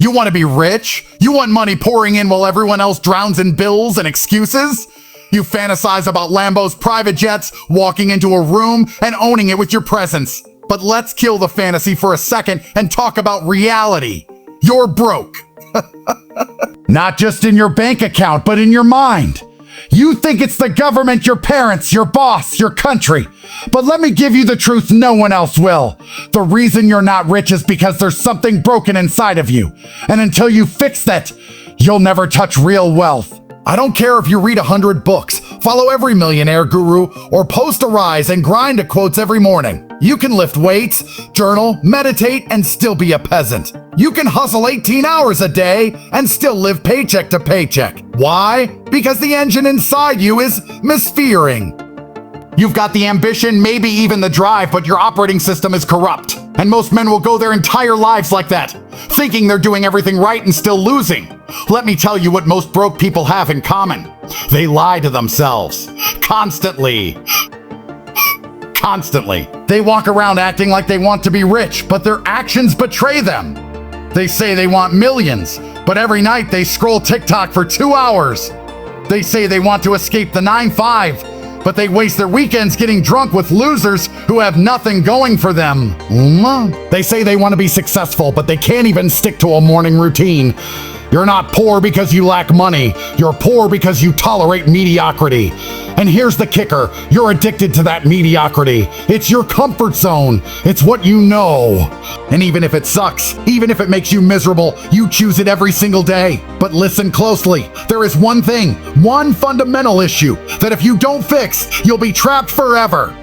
You want to be rich? You want money pouring in while everyone else drowns in bills and excuses? You fantasize about Lambo's private jets, walking into a room and owning it with your presence. But let's kill the fantasy for a second and talk about reality. You're broke. Not just in your bank account, but in your mind. You think it's the government, your parents, your boss, your country. But let me give you the truth no one else will. The reason you're not rich is because there's something broken inside of you. And until you fix that, you'll never touch real wealth. I don't care if you read 100 books, follow every millionaire guru, or post a rise and grind to quotes every morning. You can lift weights, journal, meditate, and still be a peasant. You can hustle 18 hours a day and still live paycheck to paycheck. Why? Because the engine inside you is misfiring. You've got the ambition, maybe even the drive, but your operating system is corrupt. And most men will go their entire lives like that, thinking they're doing everything right and still losing. Let me tell you what most broke people have in common. They lie to themselves. Constantly. They walk around acting like they want to be rich, but their actions betray them. They say they want millions, but every night they scroll TikTok for 2 hours. They say they want to escape the 9-5, but they waste their weekends getting drunk with losers who have nothing going for them. They say they want to be successful, but they can't even stick to a morning routine. You're not poor because you lack money. You're poor because you tolerate mediocrity. And here's the kicker. You're addicted to that mediocrity. It's your comfort zone. It's what you know. And even if it sucks, even if it makes you miserable, you choose it every single day. But listen closely. There is one thing, one fundamental issue that if you don't fix, you'll be trapped forever.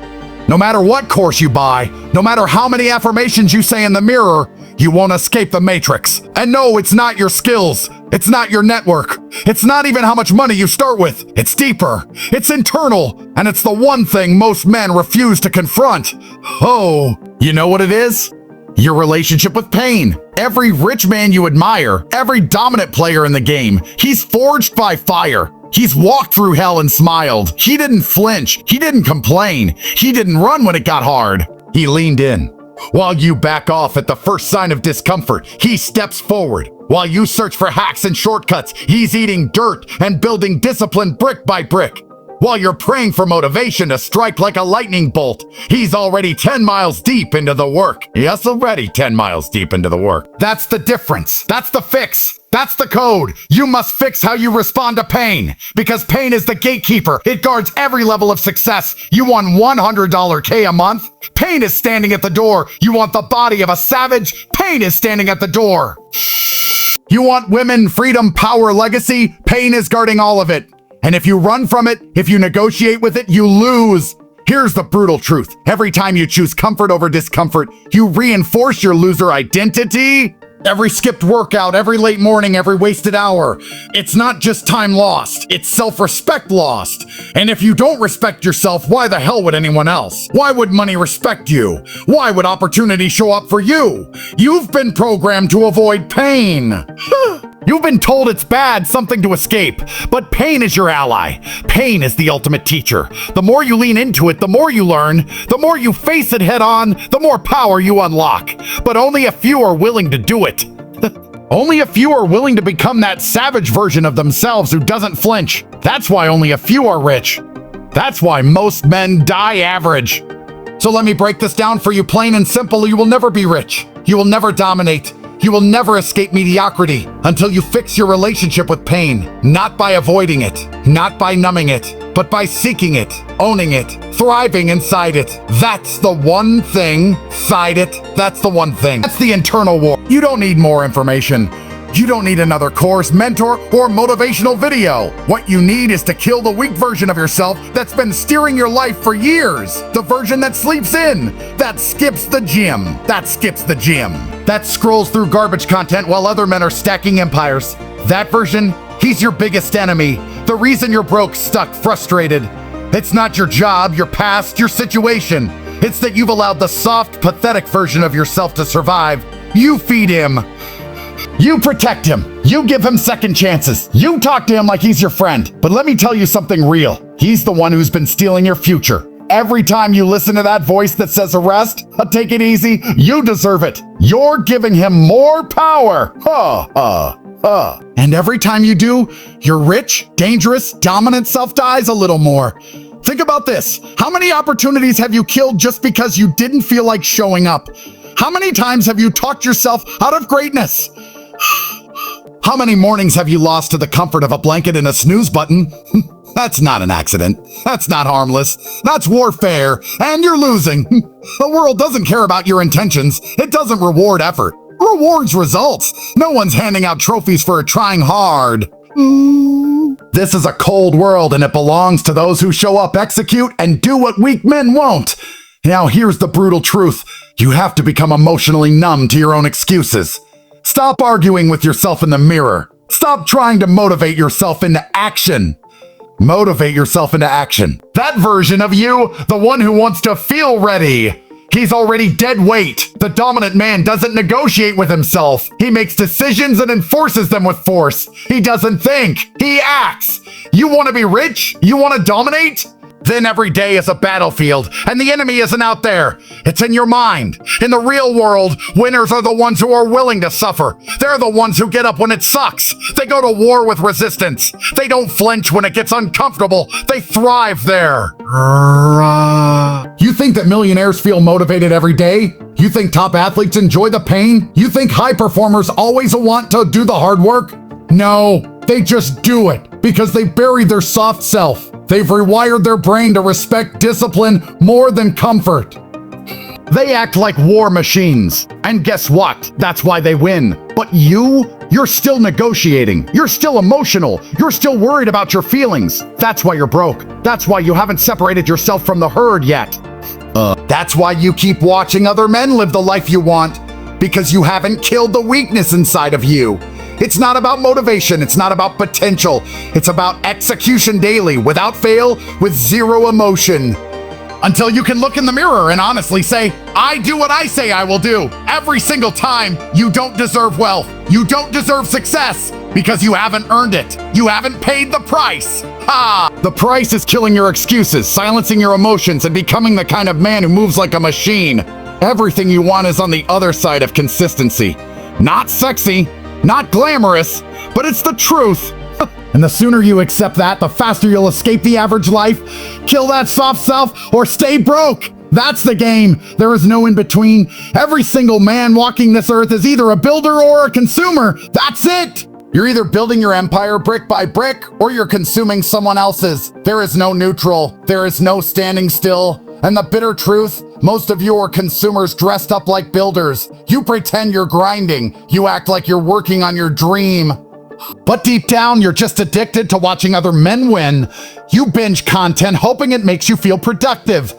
No matter what course you buy, no matter how many affirmations you say in the mirror, you won't escape the matrix. And no, it's not your skills. It's not your network. It's not even how much money you start with. It's deeper. It's internal. And it's the one thing most men refuse to confront. Oh, you know what it is? Your relationship with pain. Every rich man you admire, every dominant player in the game, he's forged by fire. He's walked through hell and smiled. He didn't flinch. He didn't complain. He didn't run when it got hard. He leaned in. While you back off at the first sign of discomfort, he steps forward. While you search for hacks and shortcuts, he's eating dirt and building discipline brick by brick. While you're praying for motivation to strike like a lightning bolt, he's already 10 miles deep into the work. Yes, already 10 miles deep into the work. That's the difference. That's the fix. That's the code. You must fix how you respond to pain, because pain is the gatekeeper. It guards every level of success. You want $100 K a month? Pain is standing at the door. You want the body of a savage? Pain is standing at the door. You want women, freedom, power, legacy? Pain is guarding all of it. And if you run from it, if you negotiate with it, you lose. Here's the brutal truth. Every time you choose comfort over discomfort, you reinforce your loser identity. Every skipped workout, every late morning, every wasted hour. It's not just time lost, it's self-respect lost. And if you don't respect yourself, why the hell would anyone else? Why would money respect you? Why would opportunity show up for you? You've been programmed to avoid pain. You've been told it's bad, something to escape. But pain is your ally. Pain is the ultimate teacher. The more you lean into it, the more you learn. The more you face it head on, the more power you unlock. But only a few are willing to do it. Only a few are willing to become that savage version of themselves who doesn't flinch. That's why only a few are rich. That's why most men die average. So let me break this down for you plain and simple. You will never be rich. You will never dominate. You will never escape mediocrity until you fix your relationship with pain, not by avoiding it, not by numbing it, but by seeking it, owning it, thriving inside it. That's the one thing. Side it. That's the one thing. That's the internal war. You don't need more information. You don't need another course, mentor, or motivational video. What you need is to kill the weak version of yourself that's been steering your life for years. The version that sleeps in, that skips the gym, that scrolls through garbage content while other men are stacking empires. That version, he's your biggest enemy. The reason you're broke, stuck, frustrated. It's not your job, your past, your situation. It's that you've allowed the soft, pathetic version of yourself to survive. You feed him. You protect him. You give him second chances. You talk to him like he's your friend. But let me tell you something real. He's the one who's been stealing your future. every time you listen to that voice that says arrest, take it easy, you deserve it. You're giving him more power. And every time you do, your rich, dangerous, dominant self dies a little more. Think about this. How many opportunities have you killed just because you didn't feel like showing up? How many times have you talked yourself out of greatness? How many mornings have you lost to the comfort of a blanket and a snooze button? That's not an accident. That's not harmless. That's warfare, and you're losing. The world doesn't care about your intentions. It doesn't reward effort. Rewards results. No one's handing out trophies for trying hard. This is a cold world, and it belongs to those who show up, execute, and do what weak men won't. Now here's the brutal truth. You have to become emotionally numb to your own excuses. Stop arguing with yourself in the mirror. Stop trying to motivate yourself into action. Motivate yourself into action. That version of you, the one who wants to feel ready. He's already dead weight. The dominant man doesn't negotiate with himself. He makes decisions and enforces them with force. He doesn't think. He acts. You want to be rich? You want to dominate? Then every day is a battlefield, and the enemy isn't out there. It's in your mind. In the real world, winners are the ones who are willing to suffer. They're the ones who get up when it sucks. They go to war with resistance. They don't flinch when it gets uncomfortable. They thrive there. You think that millionaires feel motivated every day? You think top athletes enjoy the pain? You think high performers always want to do the hard work? No, they just do it because they buried their soft self. They've rewired their brain to respect discipline more than comfort. They act like war machines. And guess what? That's why they win. But you're still negotiating. You're still emotional. You're still worried about your feelings. That's why you're broke. That's why you haven't separated yourself from the herd yet. That's why you keep watching other men live the life you want. Because you haven't killed the weakness inside of you. It's not about motivation. It's not about potential. It's about execution daily, without fail, with zero emotion. Until you can look in the mirror and honestly say, I do what I say I will do. Every single time, you don't deserve wealth. You don't deserve success because you haven't earned it. You haven't paid the price. The price is killing your excuses, silencing your emotions, and becoming the kind of man who moves like a machine. Everything you want is on the other side of consistency. Not sexy. Not glamorous, but it's the truth. And the sooner you accept that, the faster you'll escape the average life, kill that soft self, or stay broke. That's the game. There is no in between. Every single man walking this earth is either a builder or a consumer. That's it. You're either building your empire brick by brick, or you're consuming someone else's. There is no neutral. There is no standing still. And the bitter truth, most of you are consumers dressed up like builders. You pretend you're grinding. You act like you're working on your dream. But deep down, you're just addicted to watching other men win. You binge content hoping it makes you feel productive.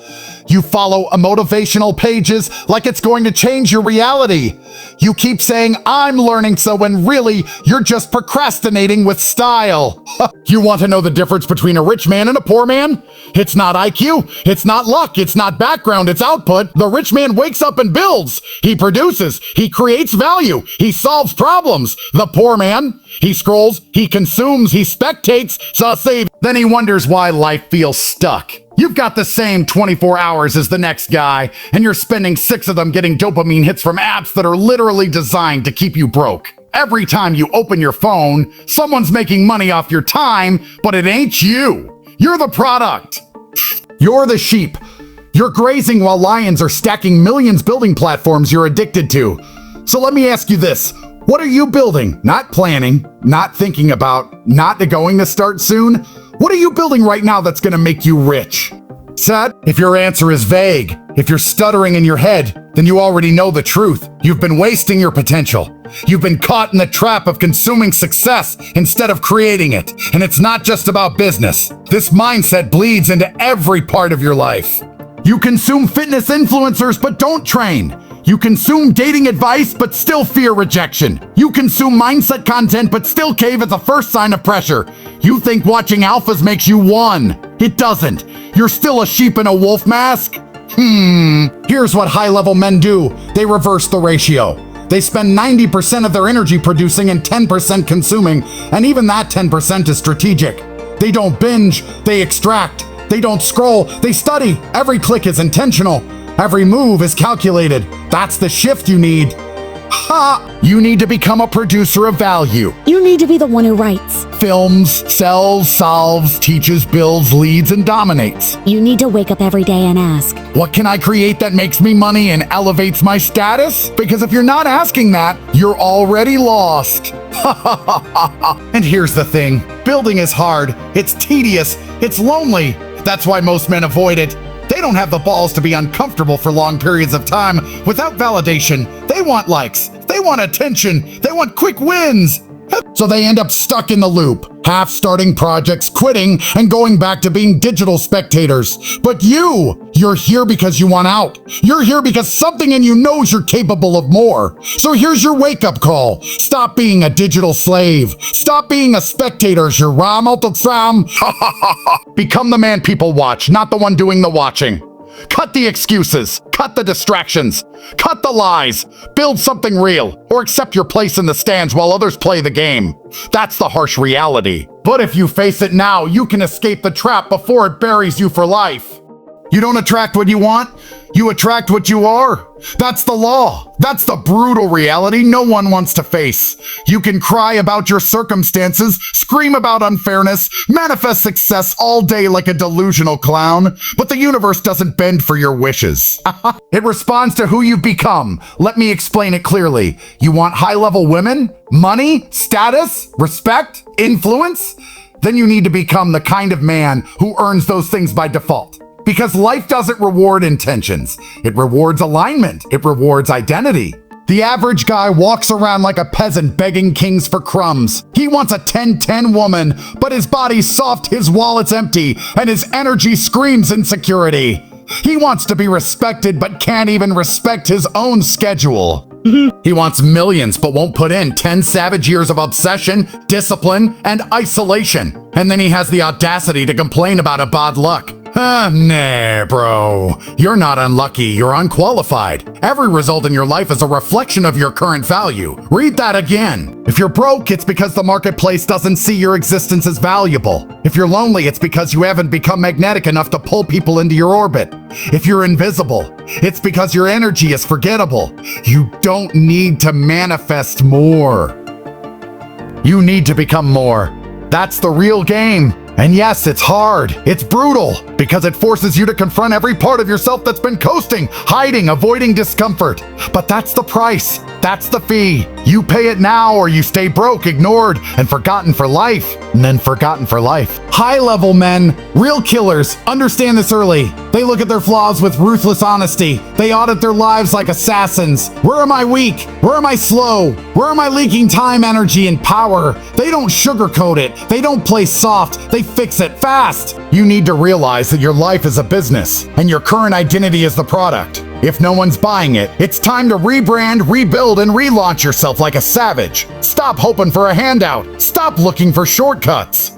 You follow motivational pages like it's going to change your reality. You keep saying, I'm learning so, when really, you're just procrastinating with style. You want to know the difference between a rich man and a poor man? It's not IQ, it's not luck, it's not background, it's output. The rich man wakes up and builds. He produces, he creates value, he solves problems. The poor man, he scrolls, he consumes, he spectates, then he wonders why life feels stuck. You've got the same 24 hours as the next guy, and you're spending 6 of them getting dopamine hits from apps that are literally designed to keep you broke. Every time you open your phone, someone's making money off your time, but it ain't you. You're the product. You're the sheep. You're grazing while lions are stacking millions building platforms you're addicted to. So let me ask you this. What are you building? Not planning, not thinking about, not going to start soon? What are you building right now that's gonna make you rich? Sad? If your answer is vague, if you're stuttering in your head, then you already know the truth. You've been wasting your potential. You've been caught in the trap of consuming success instead of creating it. And it's not just about business. This mindset bleeds into every part of your life. You consume fitness influencers but don't train. You consume dating advice but still fear rejection. You consume mindset content but still cave at the first sign of pressure. You think watching alphas makes you one. It doesn't. You're still a sheep in a wolf mask. Here's what high-level men do. They reverse the ratio. They spend 90% of their energy producing and 10% consuming, and even that 10% is strategic. They don't binge, they extract. They don't scroll, they study. Every click is intentional. Every move is calculated. That's the shift you need. Ha! You need to become a producer of value. You need to be the one who writes. Films, sells, solves, teaches, builds, leads, and dominates. You need to wake up every day and ask, what can I create that makes me money and elevates my status? Because if you're not asking that, you're already lost. And here's the thing. Building is hard. It's tedious. It's lonely. That's why most men avoid it. They don't have the balls to be uncomfortable for long periods of time without validation. They want likes. They want attention. They want quick wins. So they end up stuck in the loop, half starting projects, quitting, and going back to being digital spectators. But you're here because you want out. You're here because something in you knows you're capable of more. So here's your wake-up call. Stop being a digital slave. Stop being a spectator. Become the man people watch, not the one doing the watching. Cut the excuses, cut the distractions, cut the lies, build something real, or accept your place in the stands while others play the game. That's the harsh reality. But if you face it now, you can escape the trap before it buries you for life. You don't attract what you want, you attract what you are. That's the law. That's the brutal reality no one wants to face. You can cry about your circumstances, scream about unfairness, manifest success all day like a delusional clown, but the universe doesn't bend for your wishes. It responds to who you've become. Let me explain it clearly. You want high-level women, money, status, respect, influence? Then you need to become the kind of man who earns those things by default. Because life doesn't reward intentions. It rewards alignment. It rewards identity. The average guy walks around like a peasant begging kings for crumbs. He wants a 10-10 woman, but his body's soft, his wallet's empty, and his energy screams insecurity. He wants to be respected, but can't even respect his own schedule. He wants millions, but won't put in 10 savage years of obsession, discipline, and isolation. And then he has the audacity to complain about a bad luck. Nah, bro. You're not unlucky, you're unqualified. Every result in your life is a reflection of your current value. Read that again. If you're broke, it's because the marketplace doesn't see your existence as valuable. If you're lonely, it's because you haven't become magnetic enough to pull people into your orbit. If you're invisible, it's because your energy is forgettable. You don't need to manifest more. You need to become more. That's the real game. And yes, it's hard, it's brutal, because it forces you to confront every part of yourself that's been coasting, hiding, avoiding discomfort. But that's the price, that's the fee. You pay it now or you stay broke, ignored, and forgotten for life. And then forgotten for life. High-level men, real killers, understand this early. They look at their flaws with ruthless honesty. They audit their lives like assassins. Where am I weak? Where am I slow? Where am I leaking time, energy, and power? They don't sugarcoat it. They don't play soft. They fix it fast. You need to realize that your life is a business, and your current identity is the product. If no one's buying it, it's time to rebrand, rebuild, and relaunch yourself like a savage. Stop hoping for a handout. Stop looking for shortcuts.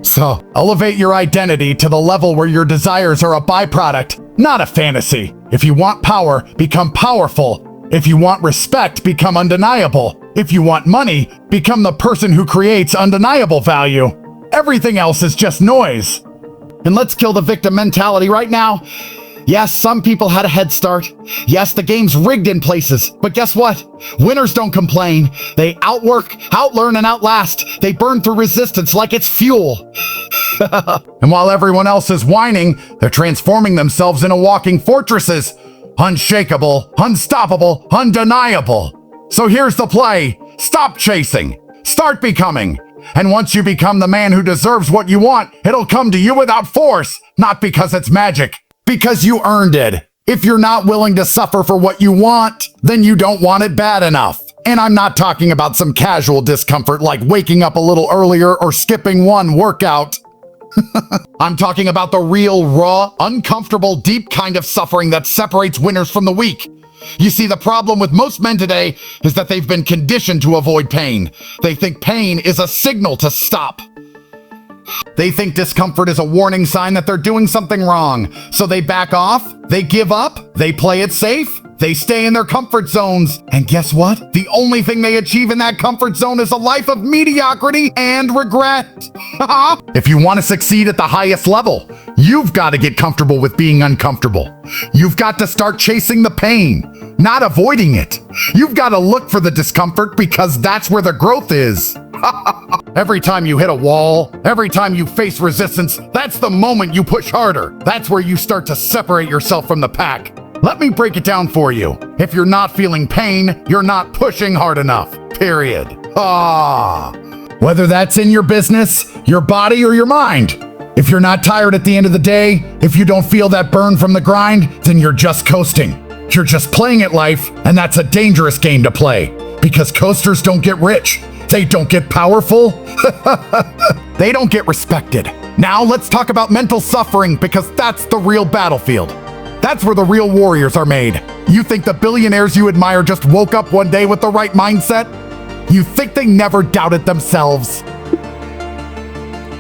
So, elevate your identity to the level where your desires are a byproduct, not a fantasy. If you want power, become powerful. If you want respect, become undeniable. If you want money, become the person who creates undeniable value. Everything else is just noise. And let's kill the victim mentality right now. Yes, some people had a head start. Yes, the game's rigged in places. But guess what? Winners don't complain. They outwork, outlearn, and outlast. They burn through resistance like it's fuel. And while everyone else is whining, they're transforming themselves into walking fortresses. Unshakable, unstoppable, undeniable. So here's the play. Stop chasing. Start becoming. And once you become the man who deserves what you want, it'll come to you without force. Not because it's magic. Because you earned it. If you're not willing to suffer for what you want, then you don't want it bad enough. And I'm not talking about some casual discomfort like waking up a little earlier or skipping one workout. I'm talking about the real, raw, uncomfortable, deep kind of suffering that separates winners from the weak. You see, the problem with most men today is that they've been conditioned to avoid pain. They think pain is a signal to stop. They think discomfort is a warning sign that they're doing something wrong. So they back off, they give up, they play it safe. They stay in their comfort zones. And guess what? The only thing they achieve in that comfort zone is a life of mediocrity and regret. If you want to succeed at the highest level, you've got to get comfortable with being uncomfortable. You've got to start chasing the pain, not avoiding it. You've got to look for the discomfort because that's where the growth is. Every time you hit a wall, every time you face resistance, that's the moment you push harder. That's where you start to separate yourself from the pack. Let me break it down for you. If you're not feeling pain, you're not pushing hard enough. Period. Whether that's in your business, your body, or your mind. If you're not tired at the end of the day, if you don't feel that burn from the grind, then you're just coasting. You're just playing at life, and that's a dangerous game to play. Because coasters don't get rich. They don't get powerful. They don't get respected. Now let's talk about mental suffering because that's the real battlefield. That's where the real warriors are made. You think the billionaires you admire just woke up one day with the right mindset? You think they never doubted themselves?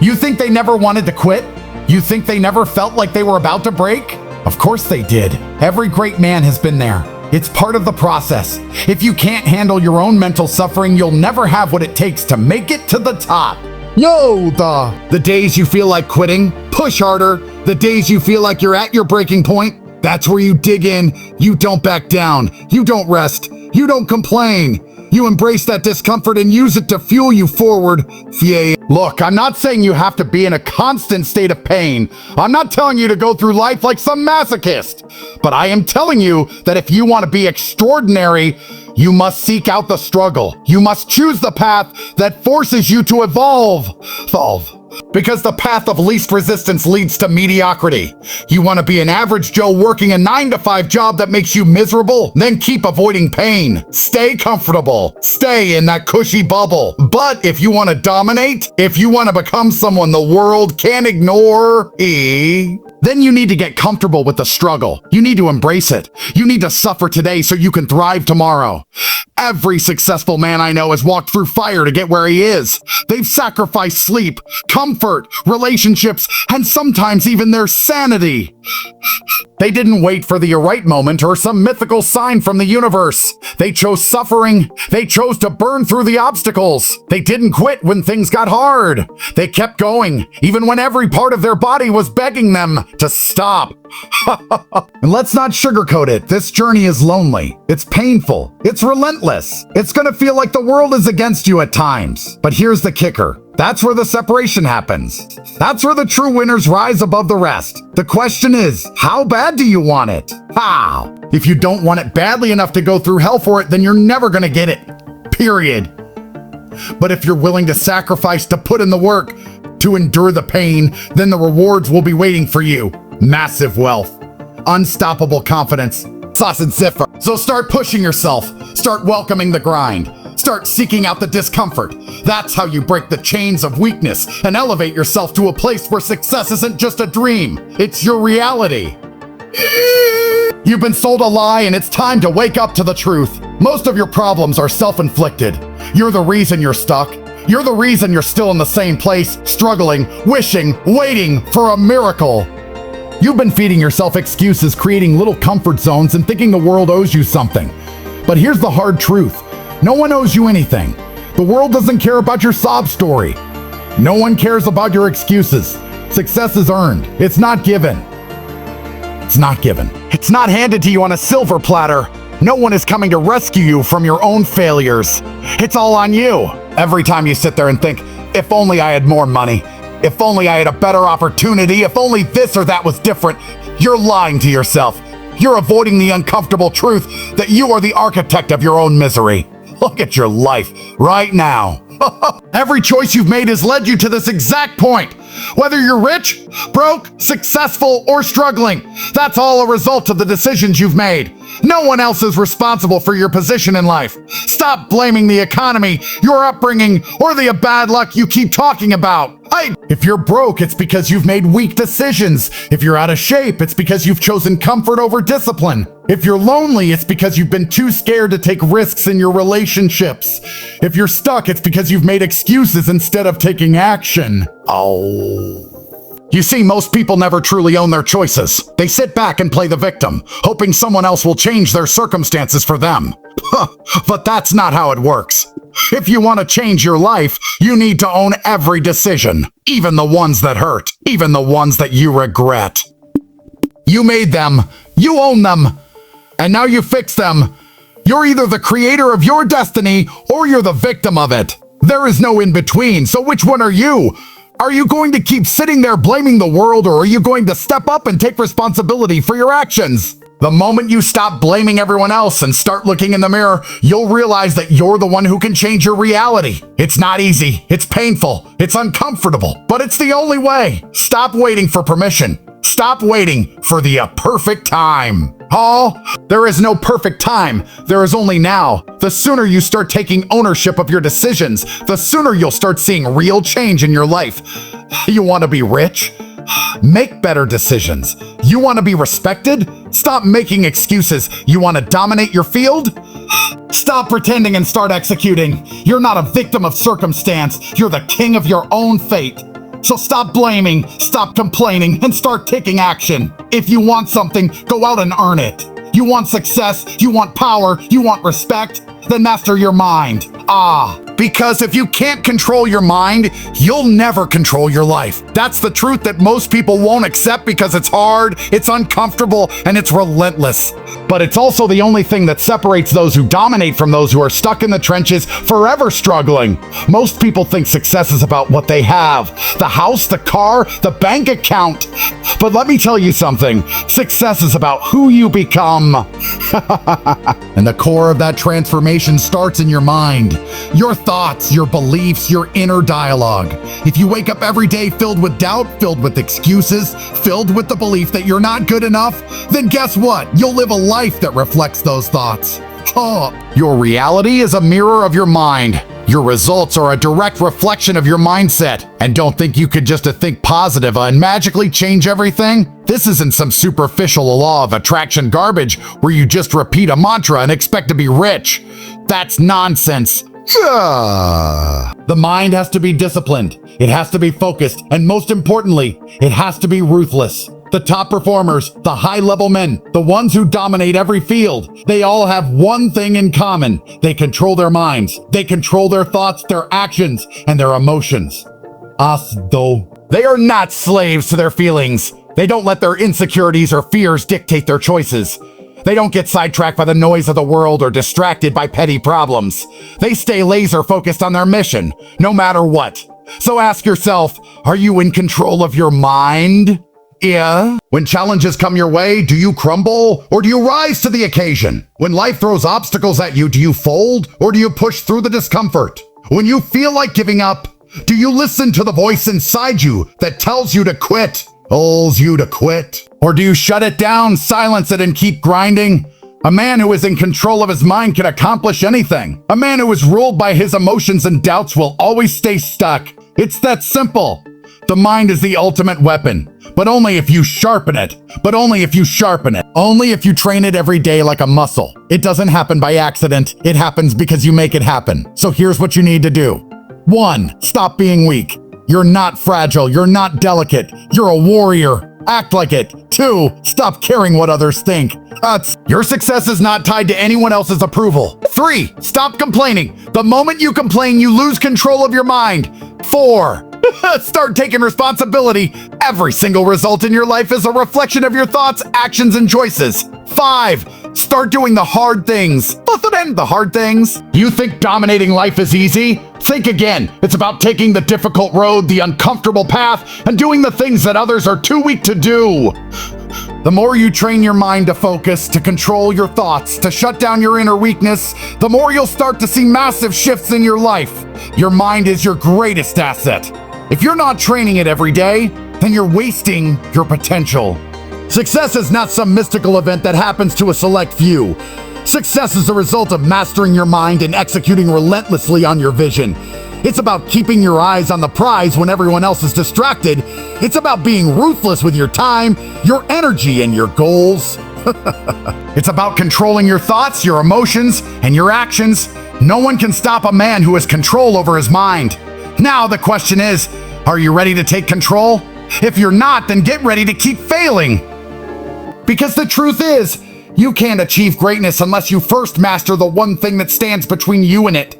You think they never wanted to quit? You think they never felt like they were about to break? Of course they did. Every great man has been there. It's part of the process. If you can't handle your own mental suffering, you'll never have what it takes to make it to the top. The days you feel like quitting, push harder. The days you feel like you're at your breaking point, that's where you dig in. You don't back down. You don't rest. You don't complain. You embrace that discomfort and use it to fuel you forward. Yeah. Look, I'm not saying you have to be in a constant state of pain. I'm not telling you to go through life like some masochist. But I am telling you that if you want to be extraordinary, you must seek out the struggle. You must choose the path that forces you to evolve. Because the path of least resistance leads to mediocrity. You want to be an average Joe working a 9-to-5 job that makes you miserable? Then keep avoiding pain. Stay comfortable. Stay in that cushy bubble. But if you want to dominate, if you want to become someone the world can't ignore, then you need to get comfortable with the struggle. You need to embrace it. You need to suffer today so you can thrive tomorrow. Every successful man I know has walked through fire to get where he is. They've sacrificed sleep, comfort, relationships, and sometimes even their sanity. They didn't wait for the right moment or some mythical sign from the universe. They chose suffering. They chose to burn through the obstacles. They didn't quit when things got hard. They kept going, even when every part of their body was begging them to stop. And let's not sugarcoat it. This journey is lonely. It's painful. It's relentless. It's gonna feel like the world is against you at times. But here's the kicker. That's where the separation happens. That's where the true winners rise above the rest. The question is, how bad do you want it? How? If you don't want it badly enough to go through hell for it, then you're never gonna get it. Period. But if you're willing to sacrifice, to put in the work, to endure the pain, then the rewards will be waiting for you. Massive wealth, unstoppable confidence, sauce and ziffer. So start pushing yourself. Start welcoming the grind. Start seeking out the discomfort. That's how you break the chains of weakness and elevate yourself to a place where success isn't just a dream, it's your reality. You've been sold a lie and it's time to wake up to the truth. Most of your problems are self-inflicted. You're the reason you're stuck. You're the reason you're still in the same place, struggling, wishing, waiting for a miracle. You've been feeding yourself excuses, creating little comfort zones and thinking the world owes you something. But here's the hard truth. No one owes you anything. The world doesn't care about your sob story. No one cares about your excuses. Success is earned. It's not given. It's not given. It's not handed to you on a silver platter. No one is coming to rescue you from your own failures. It's all on you. Every time you sit there and think, if only I had more money, if only I had a better opportunity, if only this or that was different, you're lying to yourself. You're avoiding the uncomfortable truth that you are the architect of your own misery. Look at your life right now. Every choice you've made has led you to this exact point. Whether you're rich, broke, successful, or struggling, that's all a result of the decisions you've made. No one else is responsible for your position in life. Stop blaming the economy, your upbringing, or the bad luck you keep talking about. If you're broke, it's because you've made weak decisions. If you're out of shape, it's because you've chosen comfort over discipline. If you're lonely, it's because you've been too scared to take risks in your relationships. If you're stuck, it's because you've made excuses instead of taking action. You see, most people never truly own their choices. They sit back and play the victim, hoping someone else will change their circumstances for them. But that's not how it works. If you want to change your life, you need to own every decision, even the ones that hurt, even the ones that you regret. You made them, you own them, and now you fix them. You're either the creator of your destiny or you're the victim of it. There is no in between, so which one are you? Are you going to keep sitting there blaming the world, or are you going to step up and take responsibility for your actions? The moment you stop blaming everyone else and start looking in the mirror, you'll realize that you're the one who can change your reality. It's not easy, it's painful, it's uncomfortable, but it's the only way. Stop waiting for permission. Stop waiting for the perfect time. There is no perfect time. There is only now. The sooner you start taking ownership of your decisions, the sooner you'll start seeing real change in your life. You want to be rich? Make better decisions. You want to be respected? Stop making excuses. You want to dominate your field? Stop pretending and start executing. You're not a victim of circumstance. You're the king of your own fate. So stop blaming, stop complaining, and start taking action. If you want something, go out and earn it. You want success, you want power, you want respect, then master your mind. Because if you can't control your mind, you'll never control your life. That's the truth that most people won't accept because it's hard, it's uncomfortable, and it's relentless. But it's also the only thing that separates those who dominate from those who are stuck in the trenches, forever struggling. Most people think success is about what they have, the house, the car, the bank account. But let me tell you something, success is about who you become. And the core of that transformation starts in your mind. Your thoughts, your beliefs, your inner dialogue. If you wake up every day filled with doubt, filled with excuses, filled with the belief that you're not good enough, then guess what? You'll live a life that reflects those thoughts. Your reality is a mirror of your mind. Your results are a direct reflection of your mindset. And don't think you could just think positive and magically change everything. This isn't some superficial law of attraction garbage where you just repeat a mantra and expect to be rich. That's nonsense. The mind has to be disciplined, it has to be focused, and most importantly, it has to be ruthless. The top performers, the high-level men, the ones who dominate every field, they all have one thing in common. They control their minds. They control their thoughts, their actions, and their emotions. Us, though, they are not slaves to their feelings. They don't let their insecurities or fears dictate their choices. They don't get sidetracked by the noise of the world or distracted by petty problems. They stay laser focused on their mission, no matter what. So ask yourself, are you in control of your mind? Yeah. When challenges come your way, do you crumble or do you rise to the occasion? When life throws obstacles at you, do you fold or do you push through the discomfort? When you feel like giving up, do you listen to the voice inside you that tells you to quit? Tells you to quit? Or do you shut it down, silence it, and keep grinding? A man who is in control of his mind can accomplish anything. A man who is ruled by his emotions and doubts will always stay stuck. It's that simple. The mind is the ultimate weapon, but only if you sharpen it. But only if you sharpen it. Only if you train it every day like a muscle. It doesn't happen by accident. It happens because you make it happen. So here's what you need to do. 1. Stop being weak. You're not fragile. You're not delicate. You're a warrior. Act like it. 2. Stop caring what others think. Your success is not tied to anyone else's approval. 3. Stop complaining. The moment you complain, you lose control of your mind. 4. Start taking responsibility. Every single result in your life is a reflection of your thoughts, actions, and choices. 5. Start doing the hard things. The hard things. You think dominating life is easy? Think again. It's about taking the difficult road, the uncomfortable path, and doing the things that others are too weak to do. The more you train your mind to focus, to control your thoughts, to shut down your inner weakness, the more you'll start to see massive shifts in your life. Your mind is your greatest asset. If you're not training it every day, then you're wasting your potential. Success is not some mystical event that happens to a select few. Success is a result of mastering your mind and executing relentlessly on your vision. It's about keeping your eyes on the prize when everyone else is distracted. It's about being ruthless with your time, your energy, and your goals. It's about controlling your thoughts, your emotions, and your actions. No one can stop a man who has control over his mind. Now the question is, are you ready to take control? If you're not, then get ready to keep failing. Because the truth is, you can't achieve greatness unless you first master the one thing that stands between you and it.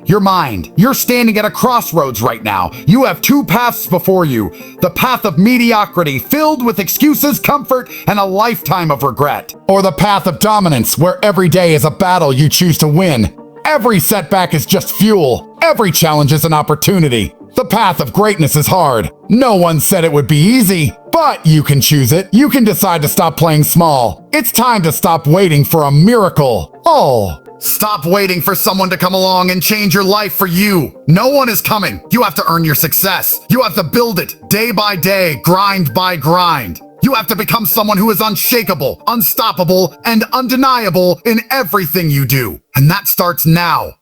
Your mind. You're standing at a crossroads right now. You have two paths before you. The path of mediocrity, filled with excuses, comfort, and a lifetime of regret. Or the path of dominance, where every day is a battle you choose to win. Every setback is just fuel. Every challenge is an opportunity. The path of greatness is hard. No one said it would be easy, but you can choose it. You can decide to stop playing small. It's time to stop waiting for a miracle. Oh. Stop waiting for someone to come along and change your life for you. No one is coming. You have to earn your success. You have to build it day by day, grind by grind. You have to become someone who is unshakable, unstoppable, and undeniable in everything you do. And that starts now.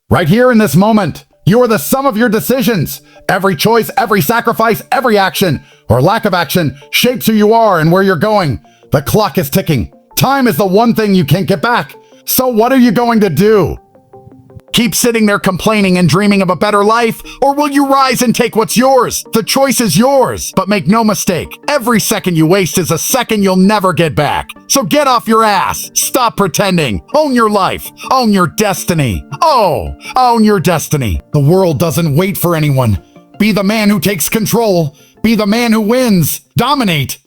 Right here in this moment. You are the sum of your decisions. Every choice, every sacrifice, every action, or lack of action, shapes who you are and where you're going. The clock is ticking. Time is the one thing you can't get back. So what are you going to do? Keep sitting there complaining and dreaming of a better life, or will you rise and take what's yours? The choice is yours, but make no mistake, every second you waste is a second you'll never get back. So get off your ass, stop pretending, own your life, own your destiny. Oh, own your destiny. The world doesn't wait for anyone. Be the man who takes control. Be the man who wins. Dominate.